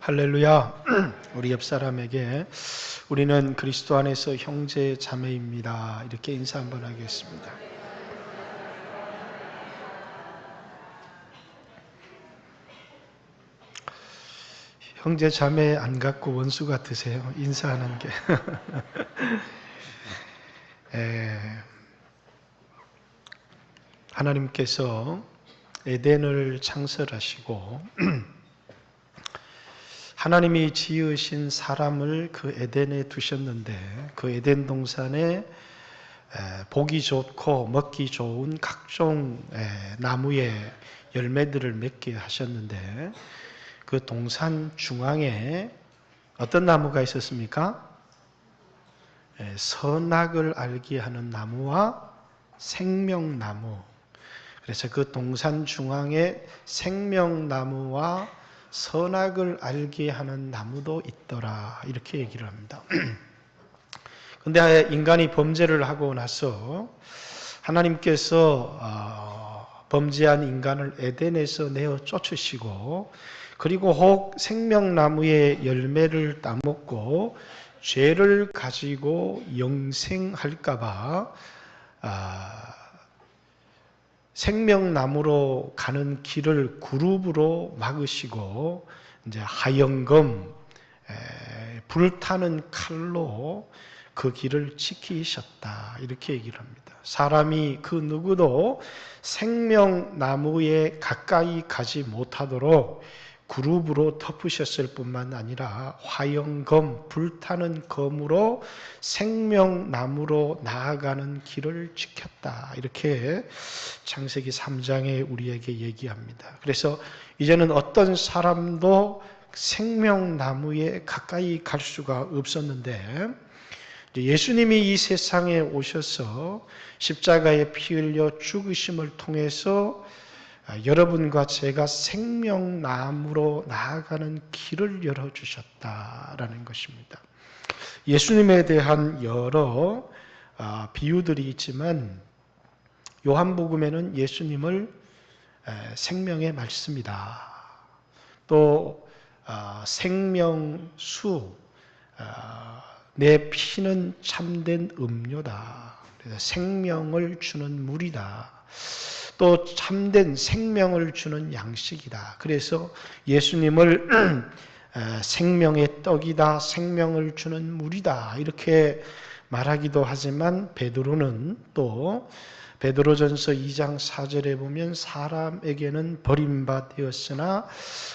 할렐루야. 우리 옆 사람에게 우리는 그리스도 안에서 형제 자매입니다, 이렇게 인사 한번 하겠습니다. 형제 자매 안 갖고 원수 같으세요? 인사하는 게. 하나님께서 에덴을 창설하시고 하나님이 지으신 사람을 그 에덴에 두셨는데, 그 에덴 동산에 보기 좋고 먹기 좋은 각종 나무의 열매들을 맺게 하셨는데, 그 동산 중앙에 어떤 나무가 있었습니까? 선악을 알게 하는 나무와 생명나무. 그래서 그 동산 중앙에 생명나무와 선악을 알게 하는 나무도 있더라, 이렇게 얘기를 합니다. 그런데 인간이 범죄를 하고 나서 하나님께서 범죄한 인간을 에덴에서 내어 쫓으시고, 그리고 혹 생명나무의 열매를 따먹고 죄를 가지고 영생할까봐 생명나무로 가는 길을 그룹으로 막으시고, 이제 하영검 불타는 칼로 그 길을 지키셨다, 이렇게 얘기를 합니다. 사람이 그 누구도 생명나무에 가까이 가지 못하도록 그룹으로 덮으셨을 뿐만 아니라 화영검, 불타는 검으로 생명나무로 나아가는 길을 지켰다, 이렇게 창세기 3장에 우리에게 얘기합니다. 그래서 이제는 어떤 사람도 생명나무에 가까이 갈 수가 없었는데, 예수님이 이 세상에 오셔서 십자가에 피 흘려 죽으심을 통해서 여러분과 제가 생명나무로 나아가는 길을 열어주셨다라는 것입니다. 예수님에 대한 여러 비유들이 있지만, 요한복음에는 예수님을 생명의 말씀이다, 또 생명수, 내 피는 참된 음료다, 그래서 생명을 주는 물이다, 또 참된 생명을 주는 양식이다. 그래서 예수님을 생명의 떡이다, 생명을 주는 물이다, 이렇게 말하기도 하지만, 베드로는 또 베드로전서 2장 4절에 보면 사람에게는 버림받았으나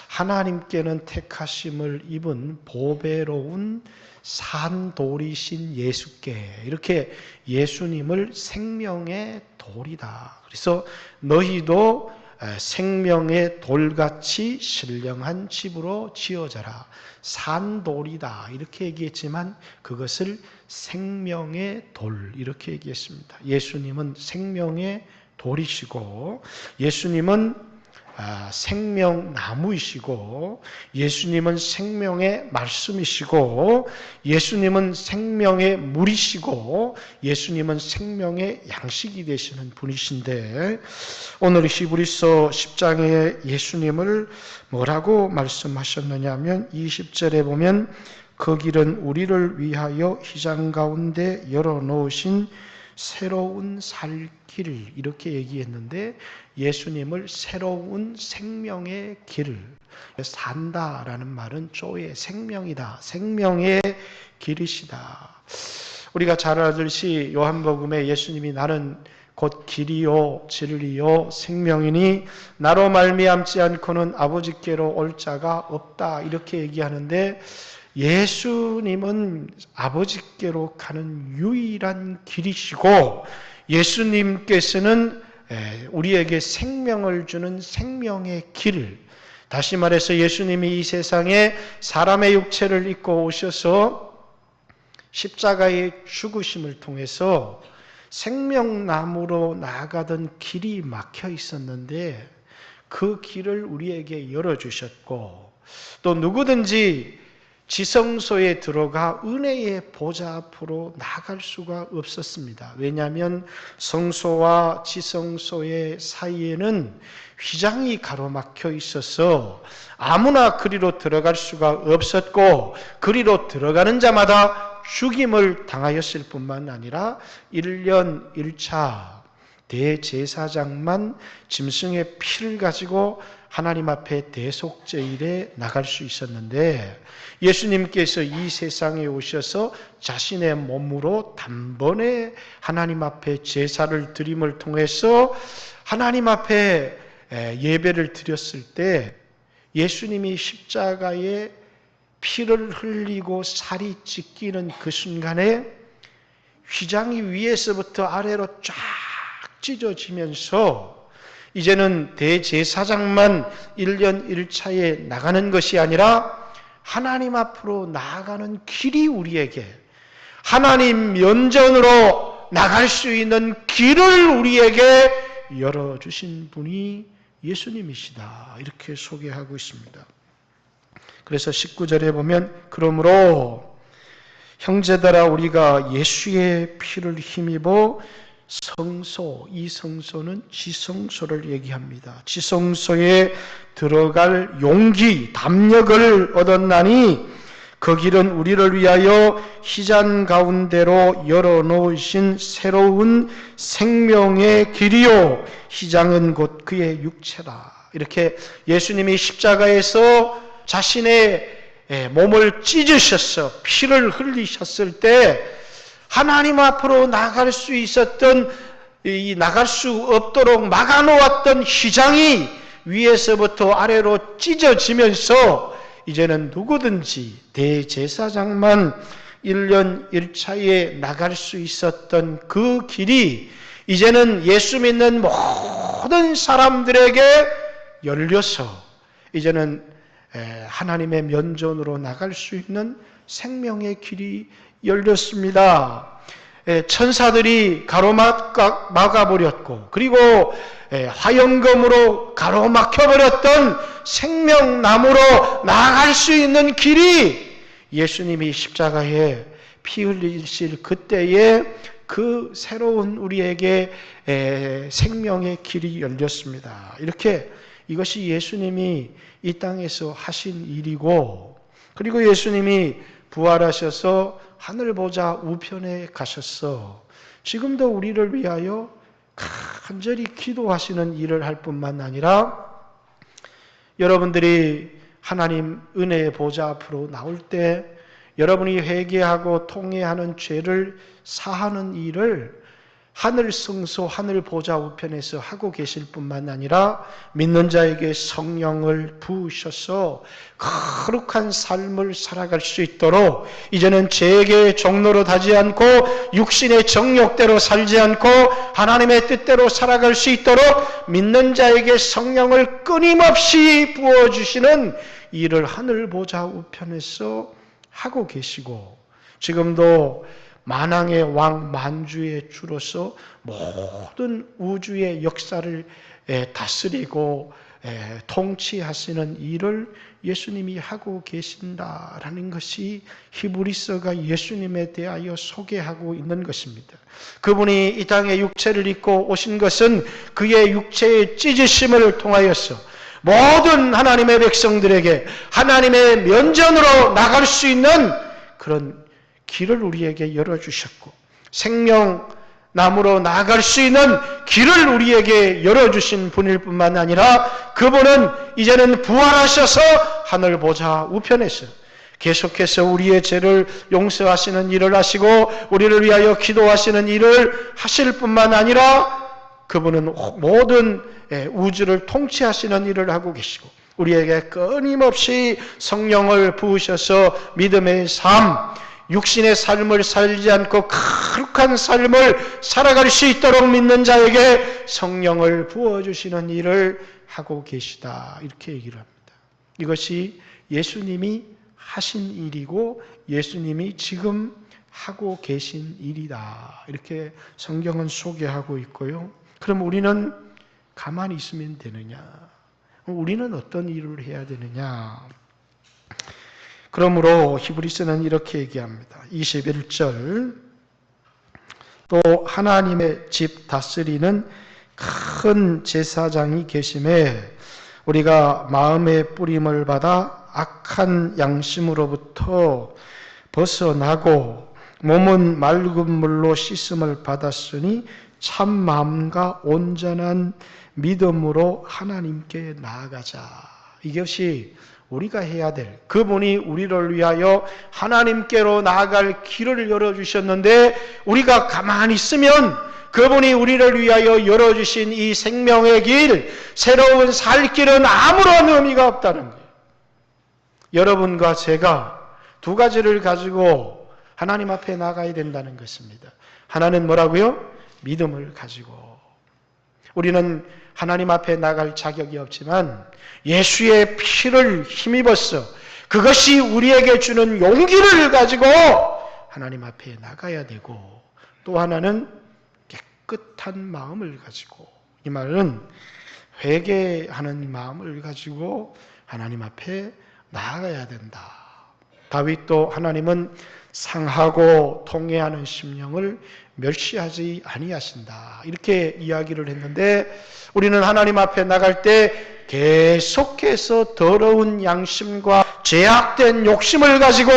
하나님께는 택하심을 입은 보배로운 산돌이신 예수께, 이렇게 예수님을 생명의 돌이다, 그래서 너희도 생명의 돌같이 신령한 집으로 지어져라, 산돌이다, 이렇게 얘기했지만 그것을 생명의 돌, 이렇게 얘기했습니다. 예수님은 생명의 돌이시고, 예수님은 생명나무이시고, 예수님은 생명의 말씀이시고, 예수님은 생명의 물이시고, 예수님은 생명의 양식이 되시는 분이신데, 오늘 히브리서 10장에 예수님을 뭐라고 말씀하셨느냐 하면 20절에 보면, 그 길은 우리를 위하여 휘장 가운데 열어놓으신 새로운 살 길, 이렇게 얘기했는데, 예수님을 새로운 생명의 길, 산다라는 말은 조의 생명이다, 생명의 길이시다. 우리가 잘 알듯이 요한복음에 예수님이 나는 곧 길이요 진리요 생명이니 나로 말미암지 않고는 아버지께로 올 자가 없다, 이렇게 얘기하는데, 예수님은 아버지께로 가는 유일한 길이시고, 예수님께서는 우리에게 생명을 주는 생명의 길, 다시 말해서 예수님이 이 세상에 사람의 육체를 입고 오셔서 십자가의 죽으심을 통해서 생명나무로 나아가던 길이 막혀 있었는데, 그 길을 우리에게 열어주셨고, 또 누구든지 지성소에 들어가 은혜의 보좌 앞으로 나아갈 수가 없었습니다. 왜냐하면 성소와 지성소의 사이에는 휘장이 가로막혀 있어서 아무나 그리로 들어갈 수가 없었고, 그리로 들어가는 자마다 죽임을 당하였을 뿐만 아니라 1년 1차 대제사장만 짐승의 피를 가지고 하나님 앞에 대속제일에 나갈 수 있었는데, 예수님께서 이 세상에 오셔서 자신의 몸으로 단번에 하나님 앞에 제사를 드림을 통해서 하나님 앞에 예배를 드렸을 때, 예수님이 십자가에 피를 흘리고 살이 찢기는 그 순간에 휘장이 위에서부터 아래로 쫙 찢어지면서 이제는 대제사장만 1년 1차에 나가는 것이 아니라 하나님 앞으로 나아가는 길이 우리에게, 하나님 면전으로 나갈 수 있는 길을 우리에게 열어주신 분이 예수님이시다, 이렇게 소개하고 있습니다. 그래서 19절에 보면, 그러므로 형제들아 우리가 예수의 피를 힘입어 성소, 이 성소는 지성소를 얘기합니다. 지성소에 들어갈 용기, 담력을 얻었나니 그 길은 우리를 위하여 희잔 가운데로 열어놓으신 새로운 생명의 길이요, 희장은 곧 그의 육체라. 이렇게 예수님이 십자가에서 자신의 몸을 찢으셔서 피를 흘리셨을 때 하나님 앞으로 나갈 수 있었던, 나갈 수 없도록 막아놓았던 휘장이 위에서부터 아래로 찢어지면서 이제는 누구든지 대제사장만 1년 1차에 나갈 수 있었던 그 길이 이제는 예수 믿는 모든 사람들에게 열려서 이제는 하나님의 면전으로 나갈 수 있는 생명의 길이 열렸습니다. 천사들이 가로막아버렸고, 그리고 화영검으로 가로막혀버렸던 생명나무로 나아갈 수 있는 길이 예수님이 십자가에 피 흘리실 그때에 그 새로운 우리에게 생명의 길이 열렸습니다. 이렇게 이것이 예수님이 이 땅에서 하신 일이고, 그리고 예수님이 부활하셔서 하늘 보좌 우편에 가셨어 지금도 우리를 위하여 간절히 기도하시는 일을 할 뿐만 아니라, 여러분들이 하나님 은혜의 보좌 앞으로 나올 때 여러분이 회개하고 통회하는 죄를 사하는 일을 하늘 성소, 하늘 보좌 우편에서 하고 계실 뿐만 아니라 믿는 자에게 성령을 부으셔서 거룩한 삶을 살아갈 수 있도록 이제는 죄의 종로로 가지 않고 육신의 정욕대로 살지 않고 하나님의 뜻대로 살아갈 수 있도록 믿는 자에게 성령을 끊임없이 부어주시는 일을 하늘 보좌 우편에서 하고 계시고, 지금도 만왕의 왕 만주의 주로서 모든 우주의 역사를 다스리고 통치하시는 일을 예수님이 하고 계신다라는 것이 히브리서가 예수님에 대하여 소개하고 있는 것입니다. 그분이 이 땅에 육체를 입고 오신 것은 그의 육체의 찢으심을 통하여서 모든 하나님의 백성들에게 하나님의 면전으로 나갈 수 있는 그런 길을 우리에게 열어주셨고, 생명나무로 나아갈 수 있는 길을 우리에게 열어주신 분일 뿐만 아니라 그분은 이제는 부활하셔서 하늘 보좌 우편에서 계속해서 우리의 죄를 용서하시는 일을 하시고 우리를 위하여 기도하시는 일을 하실 뿐만 아니라 그분은 모든 우주를 통치하시는 일을 하고 계시고 우리에게 끊임없이 성령을 부으셔서 믿음의 삶, 육신의 삶을 살지 않고 거룩한 삶을 살아갈 수 있도록 믿는 자에게 성령을 부어주시는 일을 하고 계시다, 이렇게 얘기를 합니다. 이것이 예수님이 하신 일이고 예수님이 지금 하고 계신 일이다, 이렇게 성경은 소개하고 있고요. 그럼 우리는 가만히 있으면 되느냐? 우리는 어떤 일을 해야 되느냐? 그러므로 히브리서는 이렇게 얘기합니다. 21절, 또 하나님의 집 다스리는 큰 제사장이 계심에 우리가 마음의 뿌림을 받아 악한 양심으로부터 벗어나고 몸은 맑은 물로 씻음을 받았으니 참 마음과 온전한 믿음으로 하나님께 나아가자. 이것이 우리가 해야 될, 그분이 우리를 위하여 하나님께로 나아갈 길을 열어주셨는데 우리가 가만히 있으면 그분이 우리를 위하여 열어주신 이 생명의 길, 새로운 살 길은 아무런 의미가 없다는 거예요. 여러분과 제가 두 가지를 가지고 하나님 앞에 나가야 된다는 것입니다. 하나는 뭐라고요? 믿음을 가지고. 우리는 하나님 앞에 나갈 자격이 없지만 예수의 피를 힘입어서 그것이 우리에게 주는 용기를 가지고 하나님 앞에 나가야 되고, 또 하나는 깨끗한 마음을 가지고, 이 말은 회개하는 마음을 가지고 하나님 앞에 나아가야 된다. 다윗도 하나님은 상하고 통회하는 심령을 멸시하지 아니하신다, 이렇게 이야기를 했는데, 우리는 하나님 앞에 나갈 때 계속해서 더러운 양심과 죄악된 욕심을 가지고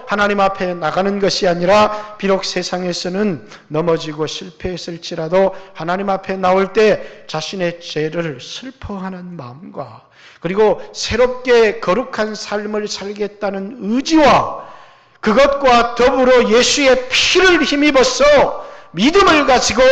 하나님 앞에 나가는 것이 아니라, 비록 세상에서는 넘어지고 실패했을지라도 하나님 앞에 나올 때 자신의 죄를 슬퍼하는 마음과, 그리고 새롭게 거룩한 삶을 살겠다는 의지와, 그것과 더불어 예수의 피를 힘입어서 믿음을 가지고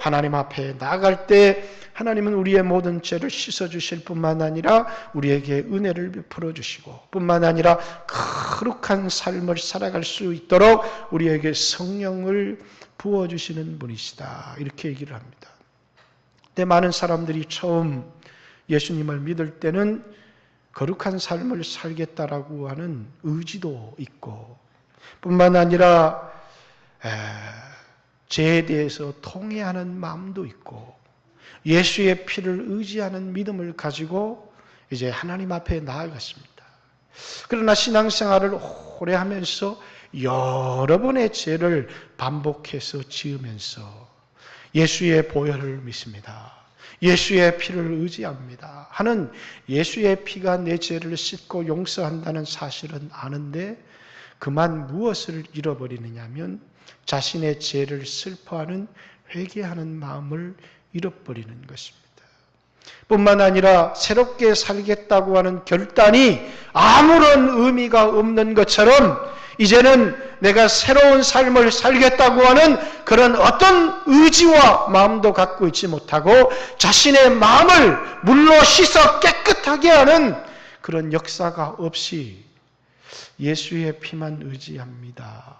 하나님 앞에 나아갈 때 하나님은 우리의 모든 죄를 씻어주실 뿐만 아니라 우리에게 은혜를 베풀어 주시고, 뿐만 아니라 거룩한 삶을 살아갈 수 있도록 우리에게 성령을 부어주시는 분이시다, 이렇게 얘기를 합니다. 근데 많은 사람들이 처음 예수님을 믿을 때는 거룩한 삶을 살겠다라고 하는 의지도 있고, 뿐만 아니라 죄에 대해서 통회하는 마음도 있고, 예수의 피를 의지하는 믿음을 가지고 이제 하나님 앞에 나아갔습니다. 그러나 신앙생활을 오래 하면서 여러 번의 죄를 반복해서 지으면서 예수의 보혈을 믿습니다, 예수의 피를 의지합니다 하는, 예수의 피가 내 죄를 씻고 용서한다는 사실은 아는데 그만 무엇을 잃어버리느냐 하면 자신의 죄를 슬퍼하는, 회개하는 마음을 잃어버리는 것입니다. 뿐만 아니라 새롭게 살겠다고 하는 결단이 아무런 의미가 없는 것처럼 이제는 내가 새로운 삶을 살겠다고 하는 그런 어떤 의지와 마음도 갖고 있지 못하고 자신의 마음을 물로 씻어 깨끗하게 하는 그런 역사가 없이 예수의 피만 의지합니다.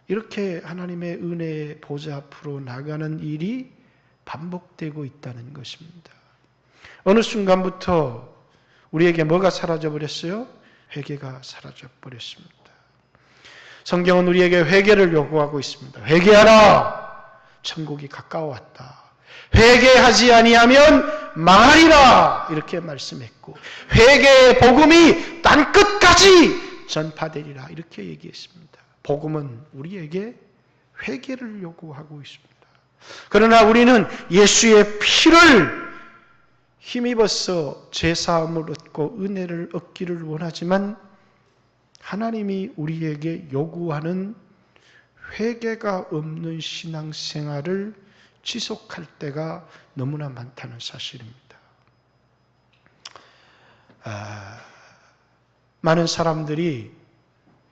이렇게 하나님의 은혜의 보좌 앞으로 나가는 일이 반복되고 있다는 것입니다. 어느 순간부터 우리에게 뭐가 사라져 버렸어요? 회개가 사라져 버렸습니다. 성경은 우리에게 회개를 요구하고 있습니다. 회개하라! 천국이 가까워왔다. 회개하지 아니하면 망하리라! 이렇게 말씀했고, 회개의 복음이 땅끝까지 전파되리라, 이렇게 얘기했습니다. 복음은 우리에게 회개를 요구하고 있습니다. 그러나 우리는 예수의 피를 힘입어서 죄사함을 얻고 은혜를 얻기를 원하지만 하나님이 우리에게 요구하는 회개가 없는 신앙생활을 지속할 때가 너무나 많다는 사실입니다. 많은 사람들이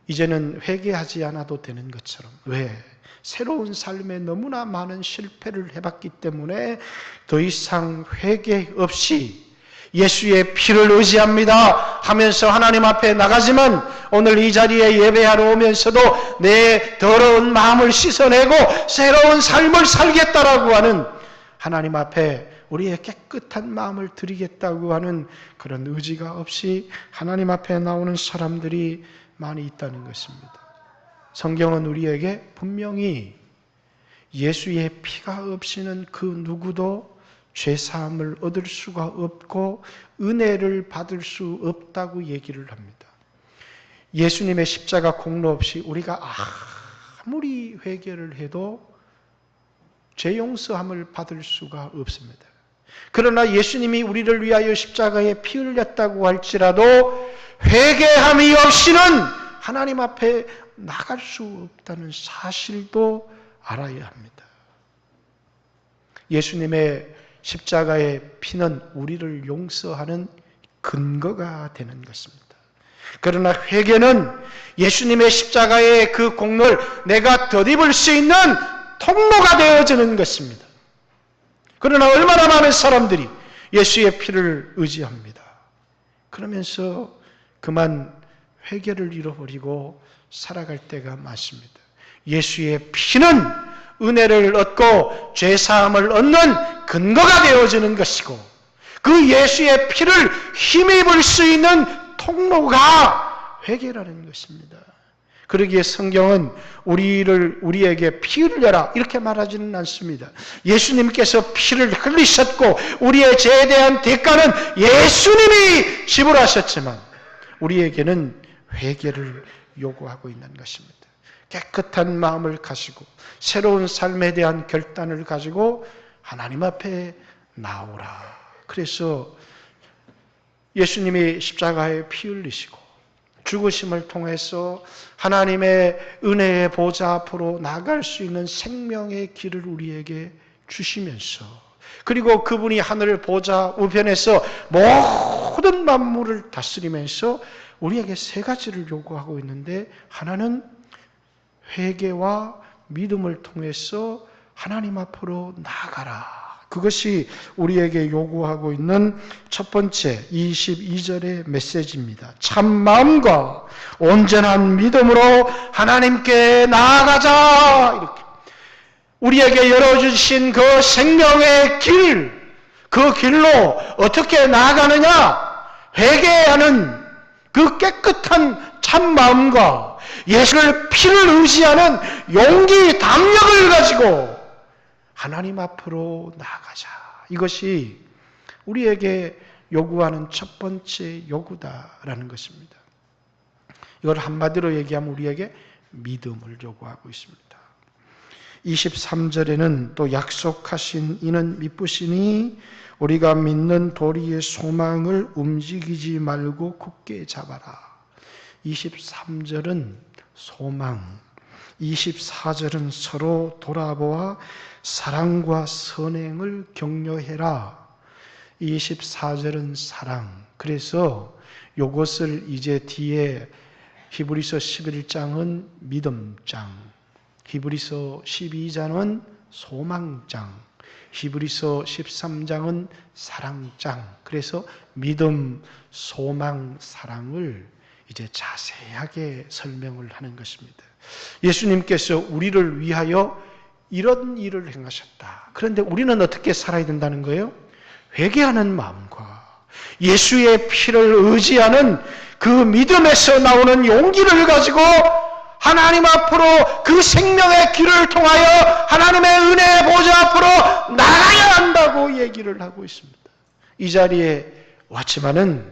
이제는 회개하지 않아도 되는 것처럼, 왜? 새로운 삶에 너무나 많은 실패를 해봤기 때문에 더 이상 회개 없이 예수의 피를 의지합니다 하면서 하나님 앞에 나가지만, 오늘 이 자리에 예배하러 오면서도 내 더러운 마음을 씻어내고 새로운 삶을 살겠다라고 하는, 하나님 앞에 우리의 깨끗한 마음을 드리겠다고 하는 그런 의지가 없이 하나님 앞에 나오는 사람들이 많이 있다는 것입니다. 성경은 우리에게 분명히 예수의 피가 없이는 그 누구도 죄사함을 얻을 수가 없고 은혜를 받을 수 없다고 얘기를 합니다. 예수님의 십자가 공로 없이 우리가 아무리 회개를 해도 죄 용서함을 받을 수가 없습니다. 그러나 예수님이 우리를 위하여 십자가에 피 흘렸다고 할지라도 회개함이 없이는 하나님 앞에 나갈 수 없다는 사실도 알아야 합니다. 예수님의 십자가의 피는 우리를 용서하는 근거가 되는 것입니다. 그러나 회개는 예수님의 십자가의 그 공로를 내가 덧입을 수 있는 통로가 되어지는 것입니다. 그러나 얼마나 많은 사람들이 예수의 피를 의지합니다. 그러면서 그만 회개를 잃어버리고 살아갈 때가 많습니다. 예수의 피는 은혜를 얻고 죄사함을 얻는 근거가 되어지는 것이고 그 예수의 피를 힘입을 수 있는 통로가 회개라는 것입니다. 그러기에 성경은 우리에게 피 흘려라 이렇게 말하지는 않습니다. 예수님께서 피를 흘리셨고 우리의 죄에 대한 대가는 예수님이 지불하셨지만 우리에게는 회개를 요구하고 있는 것입니다. 깨끗한 마음을 가지고 새로운 삶에 대한 결단을 가지고 하나님 앞에 나오라. 그래서 예수님이 십자가에 피 흘리시고 죽으심을 통해서 하나님의 은혜의 보좌 앞으로 나갈 수 있는 생명의 길을 우리에게 주시면서 그리고 그분이 하늘 보좌 우편에서 모든 만물을 다스리면서 우리에게 세 가지를 요구하고 있는데 하나는 회개와 믿음을 통해서 하나님 앞으로 나아가라. 그것이 우리에게 요구하고 있는 첫 번째 22절의 메시지입니다. 참 마음과 온전한 믿음으로 하나님께 나아가자. 이렇게 우리에게 열어주신 그 생명의 길, 그 길로 어떻게 나아가느냐? 회개하는 그 깨끗한 참 마음과 예수의 피를 의지하는 용기, 담력을 가지고 하나님 앞으로 나아가자. 이것이 우리에게 요구하는 첫 번째 요구다라는 것입니다. 이걸 한마디로 얘기하면 우리에게 믿음을 요구하고 있습니다. 23절에는 또 약속하신 이는 미쁘시니 우리가 믿는 도리의 소망을 움직이지 말고 굳게 잡아라. 23절은 소망, 24절은 서로 돌아보아 사랑과 선행을 격려해라. 24절은 사랑. 그래서 이것을 이제 뒤에 히브리서 11장은 믿음장, 히브리서 12장은 소망장, 히브리서 13장은 사랑장. 그래서 믿음, 소망, 사랑을 이제 자세하게 설명을 하는 것입니다. 예수님께서 우리를 위하여 이런 일을 행하셨다. 그런데 우리는 어떻게 살아야 된다는 거예요? 회개하는 마음과 예수의 피를 의지하는 그 믿음에서 나오는 용기를 가지고 하나님 앞으로 그 생명의 길을 통하여 하나님의 은혜의 보좌 앞으로 나가야 한다고 얘기를 하고 있습니다. 이 자리에 왔지만은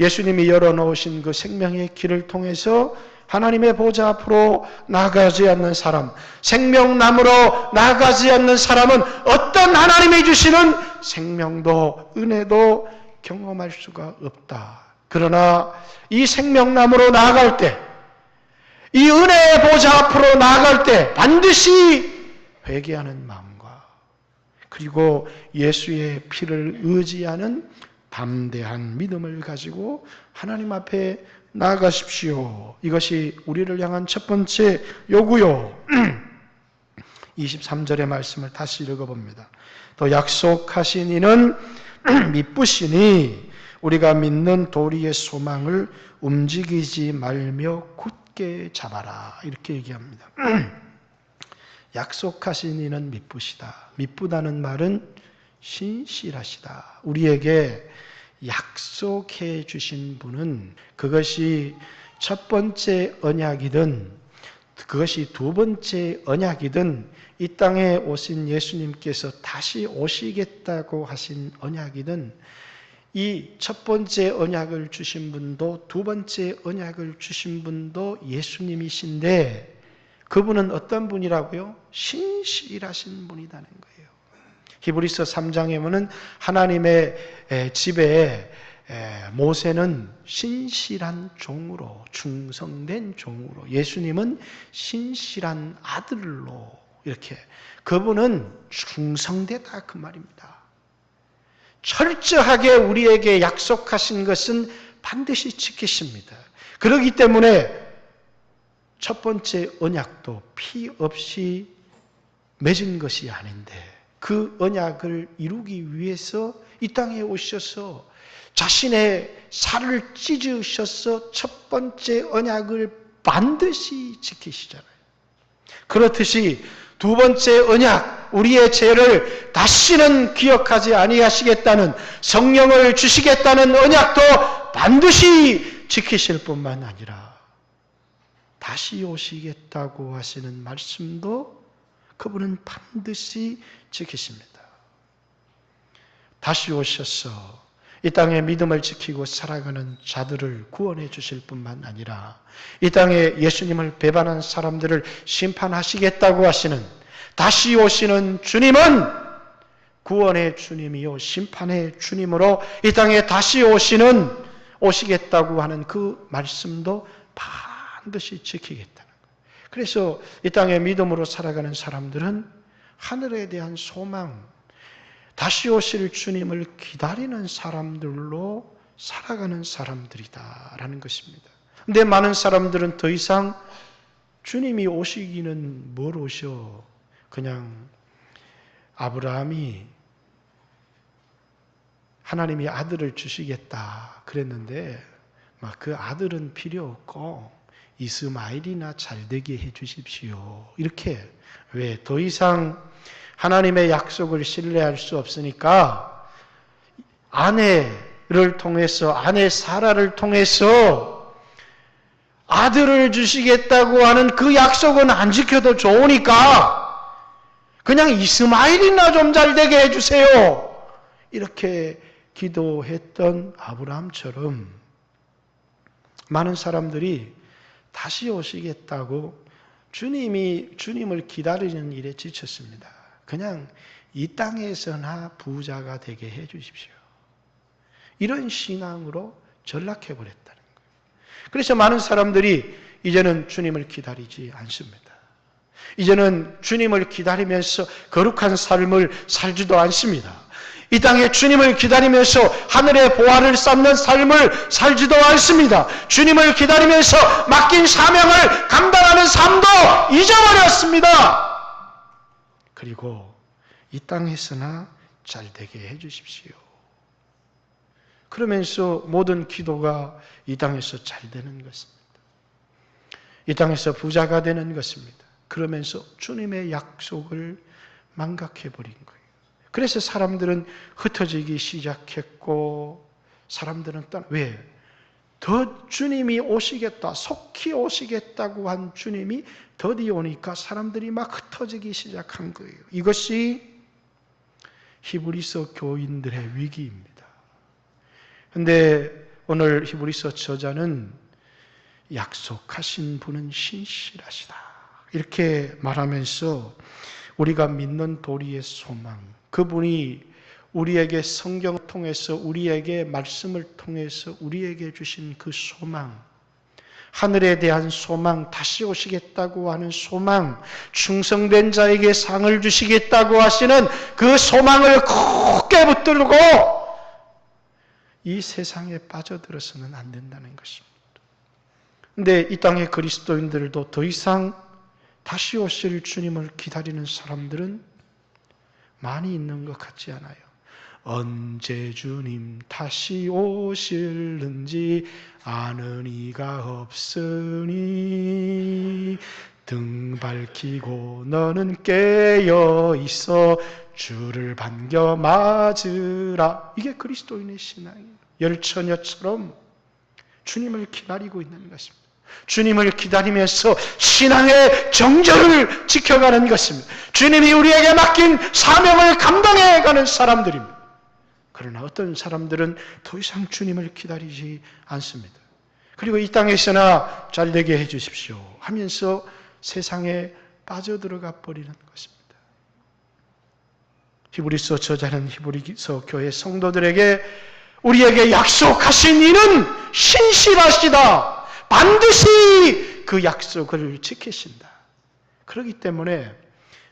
예수님이 열어놓으신 그 생명의 길을 통해서 하나님의 보좌 앞으로 나가지 않는 사람, 생명나무로 나가지 않는 사람은 어떤 하나님이 주시는 생명도 은혜도 경험할 수가 없다. 그러나 이 생명나무로 나아갈 때, 이 은혜의 보좌 앞으로 나아갈 때 반드시 회개하는 마음과 그리고 예수의 피를 의지하는 담대한 믿음을 가지고 하나님 앞에 나아가십시오. 이것이 우리를 향한 첫 번째 요구요. 23절의 말씀을 다시 읽어봅니다. 또 약속하신 이는 미쁘시니 우리가 믿는 도리의 소망을 움직이지 말며 굳게 잡아라. 이렇게 얘기합니다. 약속하신 이는 미쁘시다. 미쁘다는 말은 신실하시다. 우리에게 약속해 주신 분은 그것이 첫 번째 언약이든 그것이 두 번째 언약이든 이 땅에 오신 예수님께서 다시 오시겠다고 하신 언약이든 이 첫 번째 언약을 주신 분도 두 번째 언약을 주신 분도 예수님이신데 그분은 어떤 분이라고요? 신실하신 분이라는 거예요. 히브리서 3장에 보면 하나님의 집에 모세는 신실한 종으로, 충성된 종으로, 예수님은 신실한 아들로, 이렇게 그분은 충성되다 그 말입니다. 철저하게 우리에게 약속하신 것은 반드시 지키십니다. 그렇기 때문에 첫 번째 언약도 피 없이 맺은 것이 아닌데 그 언약을 이루기 위해서 이 땅에 오셔서 자신의 살을 찢으셔서 첫 번째 언약을 반드시 지키시잖아요. 그렇듯이 두 번째 언약, 우리의 죄를 다시는 기억하지 아니하시겠다는, 성령을 주시겠다는 언약도 반드시 지키실 뿐만 아니라 다시 오시겠다고 하시는 말씀도 그분은 반드시 지키십니다. 다시 오셔서 이 땅에 믿음을 지키고 살아가는 자들을 구원해 주실 뿐만 아니라 이 땅에 예수님을 배반한 사람들을 심판하시겠다고 하시는, 다시 오시는 주님은 구원의 주님이요 심판의 주님으로 이 땅에 다시 오시겠다고 하는 그 말씀도 반드시 지키겠다는 거예요. 그래서 이 땅에 믿음으로 살아가는 사람들은 하늘에 대한 소망, 다시 오실 주님을 기다리는 사람들로 살아가는 사람들이다라는 것입니다. 근데 많은 사람들은 더 이상 주님이 오시기는 뭘 오셔? 그냥 아브라함이 하나님이 아들을 주시겠다 그랬는데 막 그 아들은 필요 없고 이스마엘이나 잘되게 해 주십시오. 이렇게 왜 더 이상 하나님의 약속을 신뢰할 수 없으니까 아내를 통해서, 아내 사라를 통해서 아들을 주시겠다고 하는 그 약속은 안 지켜도 좋으니까 그냥 이스마엘이나 좀 잘되게 해주세요. 이렇게 기도했던 아브라함처럼 많은 사람들이 다시 오시겠다고 주님을 기다리는 일에 지쳤습니다. 그냥 이 땅에서나 부자가 되게 해 주십시오. 이런 신앙으로 전락해 버렸다는 거예요. 그래서 많은 사람들이 이제는 주님을 기다리지 않습니다. 이제는 주님을 기다리면서 거룩한 삶을 살지도 않습니다. 이 땅에 주님을 기다리면서 하늘의 보화를 쌓는 삶을 살지도 않습니다. 주님을 기다리면서 맡긴 사명을 감당하는 삶도 잊어버렸습니다. 그리고 이 땅에서나 잘되게 해주십시오. 그러면서 모든 기도가 이 땅에서 잘되는 것입니다. 이 땅에서 부자가 되는 것입니다. 그러면서 주님의 약속을 망각해버린 거예요. 그래서 사람들은 흩어지기 시작했고 사람들은 왜? 더 주님이 오시겠다, 속히 오시겠다고 한 주님이 더디 오니까 사람들이 막 흩어지기 시작한 거예요. 이것이 히브리서 교인들의 위기입니다. 그런데 오늘 히브리서 저자는 약속하신 분은 신실하시다 이렇게 말하면서 우리가 믿는 도리의 소망, 그분이 우리에게 성경을 통해서, 우리에게 말씀을 통해서 우리에게 주신 그 소망, 하늘에 대한 소망, 다시 오시겠다고 하는 소망, 충성된 자에게 상을 주시겠다고 하시는 그 소망을 굳게 붙들고 이 세상에 빠져들어서는 안 된다는 것입니다. 그런데 이 땅의 그리스도인들도 더 이상 다시 오실 주님을 기다리는 사람들은 많이 있는 것 같지 않아요. 언제 주님 다시 오실는지 아는 이가 없으니 등 밝히고 너는 깨어 있어 주를 반겨 맞으라. 이게 그리스도인의 신앙이에요. 열처녀처럼 주님을 기다리고 있는 것입니다. 주님을 기다리면서 신앙의 정절을 지켜가는 것입니다. 주님이 우리에게 맡긴 사명을 감당해가는 사람들입니다. 그러나 어떤 사람들은 더 이상 주님을 기다리지 않습니다. 그리고 이 땅에서나 잘되게 해주십시오 하면서 세상에 빠져들어가 버리는 것입니다. 히브리서 저자는 히브리서 교회 성도들에게 우리에게 약속하신 이는 신실하시다. 반드시 그 약속을 지키신다. 그렇기 때문에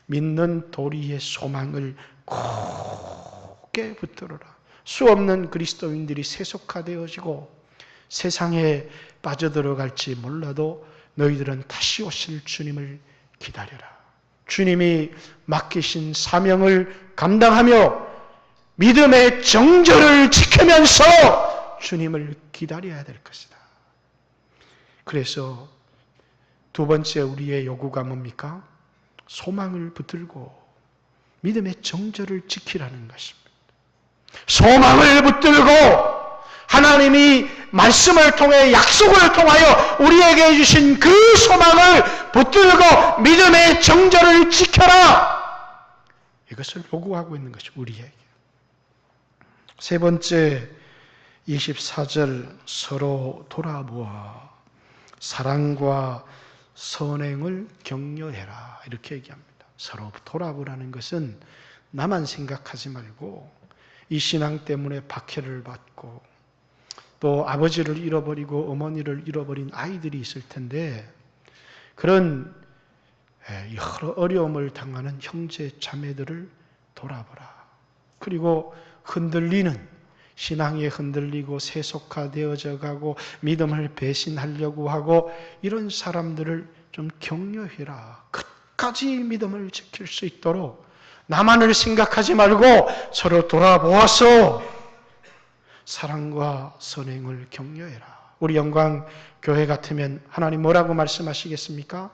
믿는 도리의 소망을 굳게 붙들어라. 수없는 그리스도인들이 세속화되어지고 세상에 빠져들어갈지 몰라도 너희들은 다시 오실 주님을 기다려라. 주님이 맡기신 사명을 감당하며 믿음의 정절을 지키면서 주님을 기다려야 될 것이다. 그래서 두 번째 우리의 요구가 뭡니까? 소망을 붙들고 믿음의 정절을 지키라는 것입니다. 소망을 붙들고 하나님이 말씀을 통해 약속을 통하여 우리에게 해주신 그 소망을 붙들고 믿음의 정절을 지켜라. 이것을 요구하고 있는 것이 우리에게. 세 번째 24절 서로 돌아보아 사랑과 선행을 격려해라 이렇게 얘기합니다. 서로 돌아보라는 것은 나만 생각하지 말고 이 신앙 때문에 박해를 받고 또 아버지를 잃어버리고 어머니를 잃어버린 아이들이 있을 텐데 그런 여러 어려움을 당하는 형제 자매들을 돌아보라. 그리고 흔들리는 신앙에 흔들리고 세속화되어져 가고 믿음을 배신하려고 하고 이런 사람들을 좀 격려해라. 끝까지 믿음을 지킬 수 있도록 나만을 생각하지 말고 서로 돌아보아서 사랑과 선행을 격려해라. 우리 영광교회 같으면 하나님 뭐라고 말씀하시겠습니까?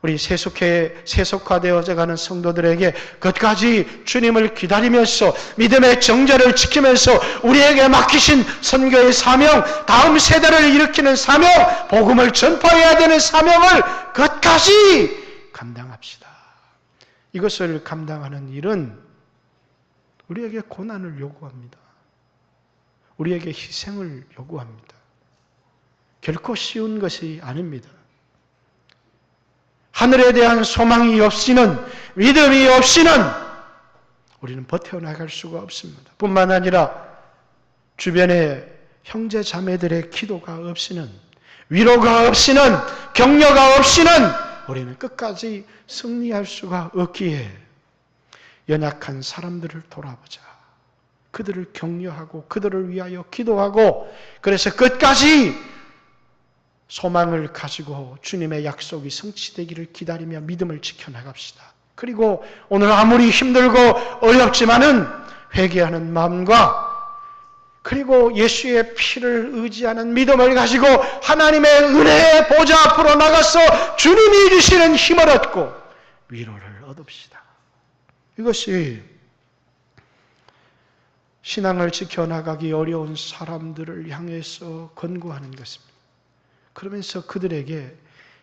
우리 세속화되어져 가는 성도들에게 끝까지 주님을 기다리면서 믿음의 정절을 지키면서 우리에게 맡기신 선교의 사명, 다음 세대를 일으키는 사명, 복음을 전파해야 되는 사명을 끝까지 감당합시다. 이것을 감당하는 일은 우리에게 고난을 요구합니다. 우리에게 희생을 요구합니다. 결코 쉬운 것이 아닙니다. 하늘에 대한 소망이 없이는, 믿음이 없이는 우리는 버텨나갈 수가 없습니다. 뿐만 아니라 주변에 형제 자매들의 기도가 없이는, 위로가 없이는, 격려가 없이는 우리는 끝까지 승리할 수가 없기에 연약한 사람들을 돌아보자. 그들을 격려하고 그들을 위하여 기도하고 그래서 끝까지 소망을 가지고 주님의 약속이 성취되기를 기다리며 믿음을 지켜나갑시다. 그리고 오늘 아무리 힘들고 어렵지만은 회개하는 마음과 그리고 예수의 피를 의지하는 믿음을 가지고 하나님의 은혜의 보좌 앞으로 나가서 주님이 주시는 힘을 얻고 위로를 얻읍시다. 이것이 신앙을 지켜나가기 어려운 사람들을 향해서 권고하는 것입니다. 그러면서 그들에게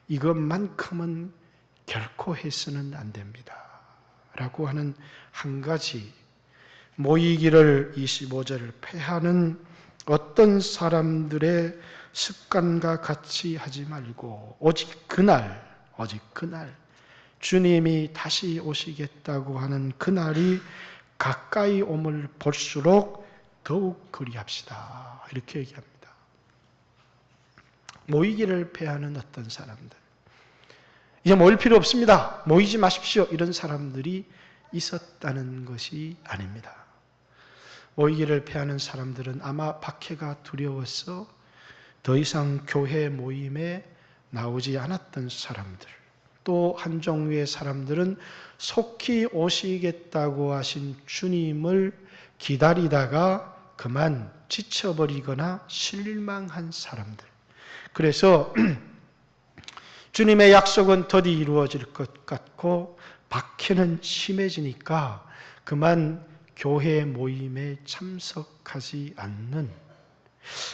이것만큼은 결코 해서는 안 됩니다. 라고 하는 한 가지 모이기를 25절을 패하는 어떤 사람들의 습관과 같이 하지 말고 오직 그날 주님이 다시 오시겠다고 하는 그날이 가까이 옴을 볼수록 더욱 그리합시다. 이렇게 얘기합니다. 모이기를 패하는 어떤 사람들. 이제 모일 필요 없습니다. 모이지 마십시오. 이런 사람들이 있었다는 것이 아닙니다. 모이기를 패하는 사람들은 아마 박해가 두려워서 더 이상 교회 모임에 나오지 않았던 사람들. 또 한 종류의 사람들은 속히 오시겠다고 하신 주님을 기다리다가 그만 지쳐버리거나 실망한 사람들. 그래서 주님의 약속은 더디 이루어질 것 같고 박해는 심해지니까 그만 교회 모임에 참석하지 않는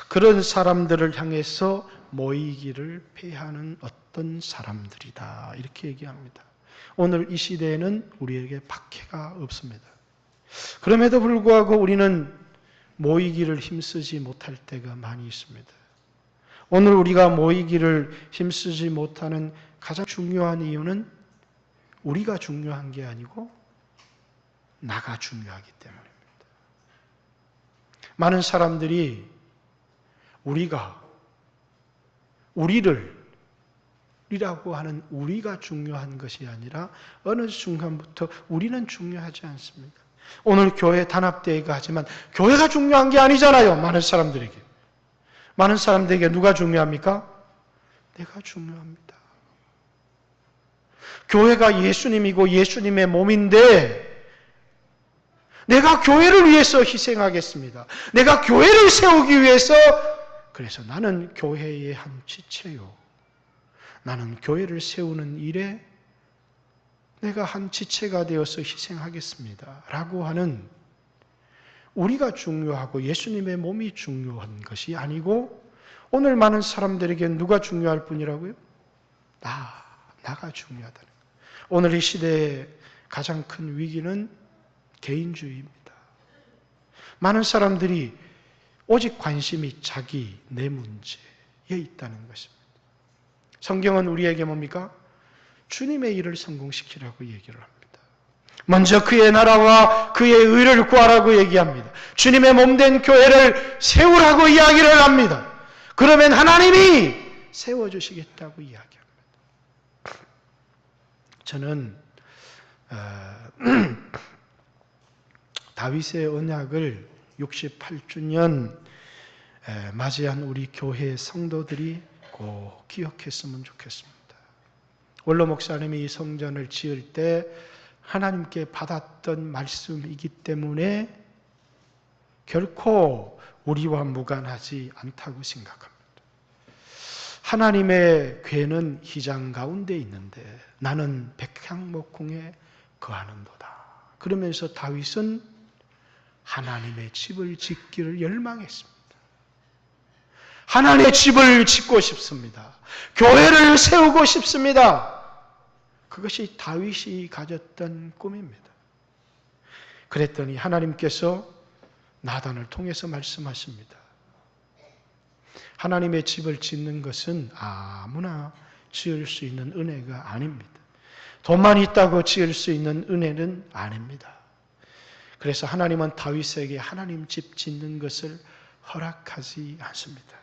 그런 사람들을 향해서 모이기를 패하는 어떤 사람들이다. 이렇게 얘기합니다. 오늘 이 시대에는 우리에게 박해가 없습니다. 그럼에도 불구하고 우리는 모이기를 힘쓰지 못할 때가 많이 있습니다. 오늘 우리가 모이기를 힘쓰지 못하는 가장 중요한 이유는 우리가 중요한 게 아니고 나가 중요하기 때문입니다. 많은 사람들이 우리라고 하는 우리가 중요한 것이 아니라 어느 순간부터 우리는 중요하지 않습니다. 오늘 교회 단합대회가 하지만 교회가 중요한 게 아니잖아요. 많은 사람들에게 누가 중요합니까? 내가 중요합니다. 교회가 예수님이고 예수님의 몸인데 내가 교회를 위해서 희생하겠습니다. 내가 교회를 세우기 위해서, 그래서 나는 교회의 한 지체요. 나는 교회를 세우는 일에 내가 한 지체가 되어서 희생하겠습니다. 라고 하는, 우리가 중요하고 예수님의 몸이 중요한 것이 아니고 오늘 많은 사람들에게 누가 중요할 뿐이라고요? 나가 중요하다는 거예요. 오늘 이 시대의 가장 큰 위기는 개인주의입니다. 많은 사람들이 오직 관심이 내 문제에 있다는 것입니다. 성경은 우리에게 뭡니까? 주님의 일을 성공시키라고 얘기를 합니다. 먼저 그의 나라와 그의 의를 구하라고 얘기합니다. 주님의 몸된 교회를 세우라고 이야기를 합니다. 그러면 하나님이 세워주시겠다고 이야기합니다. 저는 다윗의 언약을 68주년 맞이한 우리 교회 성도들이 꼭 기억했으면 좋겠습니다. 원로 목사님이 이 성전을 지을 때 하나님께 받았던 말씀이기 때문에 결코 우리와 무관하지 않다고 생각합니다. 하나님의 궤는 휘장 가운데 있는데 나는 백향목궁에 거하는도다. 그러면서 다윗은 하나님의 집을 짓기를 열망했습니다. 하나님의 집을 짓고 싶습니다. 교회를 세우고 싶습니다. 그것이 다윗이 가졌던 꿈입니다. 그랬더니 하나님께서 나단을 통해서 말씀하십니다. 하나님의 집을 짓는 것은 아무나 지을 수 있는 은혜가 아닙니다. 돈만 있다고 지을 수 있는 은혜는 아닙니다. 그래서 하나님은 다윗에게 하나님 집 짓는 것을 허락하지 않습니다.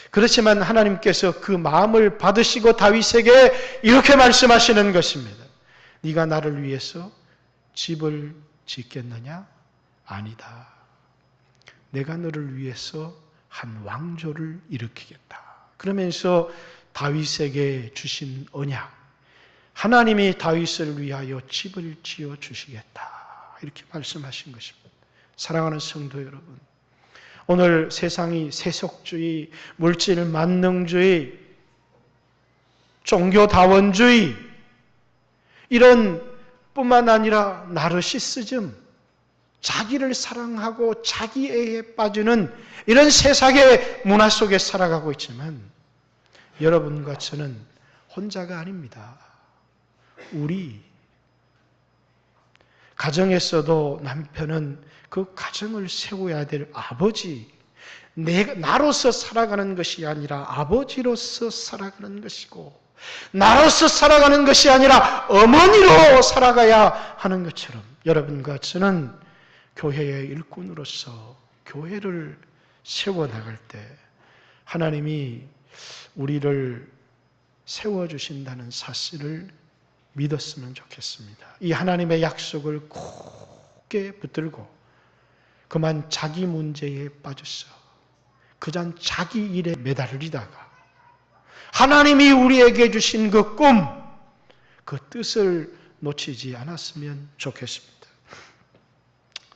그렇지만 하나님께서 그 마음을 받으시고 다윗에게 이렇게 말씀하시는 것입니다. 네가 나를 위해서 집을 짓겠느냐? 아니다. 내가 너를 위해서 한 왕조를 일으키겠다. 그러면서 다윗에게 주신 언약, 하나님이 다윗을 위하여 집을 지어 주시겠다. 이렇게 말씀하신 것입니다. 사랑하는 성도 여러분, 오늘 세상이 세속주의, 물질 만능주의, 종교다원주의, 이런 뿐만 아니라 나르시시즘, 자기를 사랑하고 자기애에 빠지는 이런 세상의 문화 속에 살아가고 있지만 여러분과 저는 혼자가 아닙니다. 우리 가정에서도 남편은 그 가정을 세워야 될 아버지, 나로서 살아가는 것이 아니라 아버지로서 살아가는 것이고, 나로서 살아가는 것이 아니라 어머니로 살아가야 하는 것처럼 여러분과 저는 교회의 일꾼으로서 교회를 세워나갈 때 하나님이 우리를 세워주신다는 사실을 믿었으면 좋겠습니다. 이 하나님의 약속을 굳게 붙들고 그만 자기 문제에 빠졌어. 그냥 자기 일에 매달리다가 하나님이 우리에게 주신 그 꿈, 그 뜻을 놓치지 않았으면 좋겠습니다.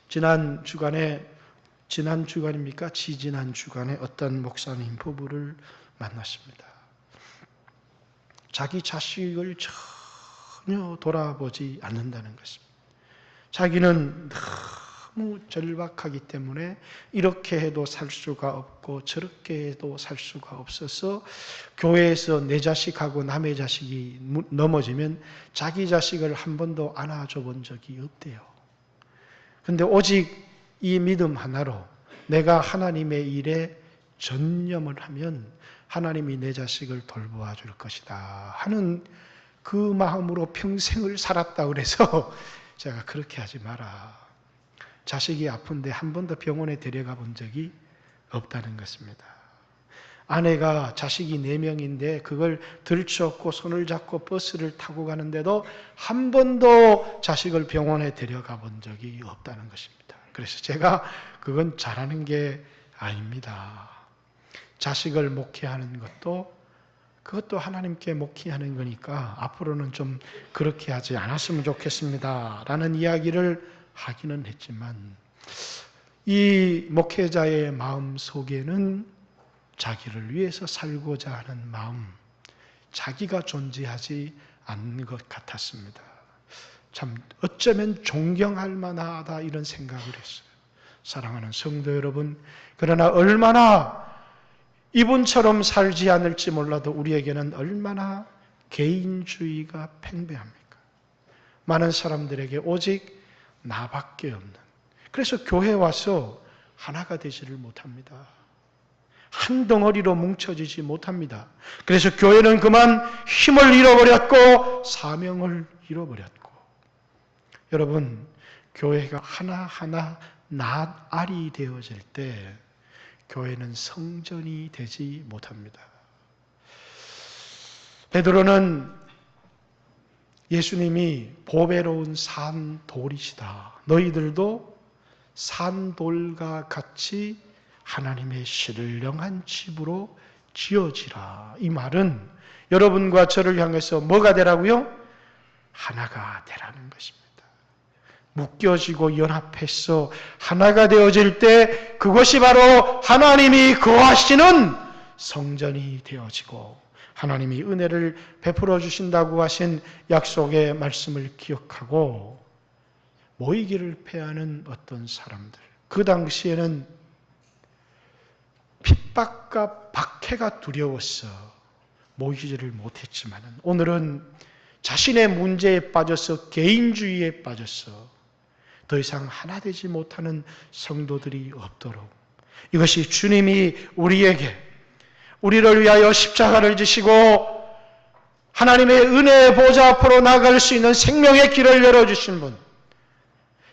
지난 주간입니까? 지지난 주간에 어떤 목사님 부부를 만났습니다. 자기 자식을 전혀 돌아보지 않는다는 것입니다. 자기는 너무 절박하기 때문에 이렇게 해도 살 수가 없고 저렇게 해도 살 수가 없어서 교회에서 내 자식하고 남의 자식이 넘어지면 자기 자식을 한 번도 안아줘 본 적이 없대요. 그런데 오직 이 믿음 하나로 내가 하나님의 일에 전념을 하면 하나님이 내 자식을 돌보아 줄 것이다 하는 그 마음으로 평생을 살았다 그래서 제가 그렇게 하지 마라. 자식이 아픈데 한 번도 병원에 데려가 본 적이 없다는 것입니다. 아내가 자식이 4명인데 그걸 들쳐업고 손을 잡고 버스를 타고 가는데도 한 번도 자식을 병원에 데려가 본 적이 없다는 것입니다. 그래서 제가 그건 잘하는 게 아닙니다. 자식을 목회하는 그것도 하나님께 목회하는 거니까 앞으로는 좀 그렇게 하지 않았으면 좋겠습니다 라는 이야기를 하기는 했지만 이 목회자의 마음 속에는 자기를 위해서 살고자 하는 마음, 자기가 존재하지 않는 것 같았습니다. 참 어쩌면 존경할 만하다 이런 생각을 했어요. 사랑하는 성도 여러분, 그러나 얼마나 이분처럼 살지 않을지 몰라도 우리에게는 얼마나 개인주의가 팽배합니까? 많은 사람들에게 오직 나밖에 없는, 그래서 교회 와서 하나가 되지를 못합니다. 한 덩어리로 뭉쳐지지 못합니다. 그래서 교회는 그만 힘을 잃어버렸고 사명을 잃어버렸고, 여러분, 교회가 하나하나 낫알이 되어질 때 교회는 성전이 되지 못합니다. 베드로는 예수님이 보배로운 산돌이시다. 너희들도 산돌과 같이 하나님의 신령한 집으로 지어지라. 이 말은 여러분과 저를 향해서 뭐가 되라고요? 하나가 되라는 것입니다. 묶여지고 연합해서 하나가 되어질 때 그것이 바로 하나님이 거하시는 성전이 되어지고 하나님이 은혜를 베풀어 주신다고 하신 약속의 말씀을 기억하고 모이기를 패하는 어떤 사람들, 그 당시에는 핍박과 박해가 두려워서 모이지를 못했지만 오늘은 자신의 문제에 빠져서 개인주의에 빠져서 더 이상 하나 되지 못하는 성도들이 없도록, 이것이 주님이 우리를 위하여 십자가를 지시고 하나님의 은혜의 보좌 앞으로 나아갈 수 있는 생명의 길을 열어주신 분,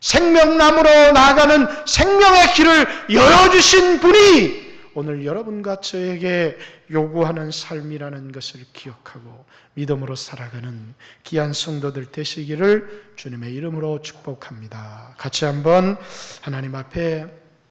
생명나무로 나아가는 생명의 길을 열어주신 분이 오늘 여러분과 저에게 요구하는 삶이라는 것을 기억하고 믿음으로 살아가는 귀한 성도들 되시기를 주님의 이름으로 축복합니다. 같이 한번 하나님 앞에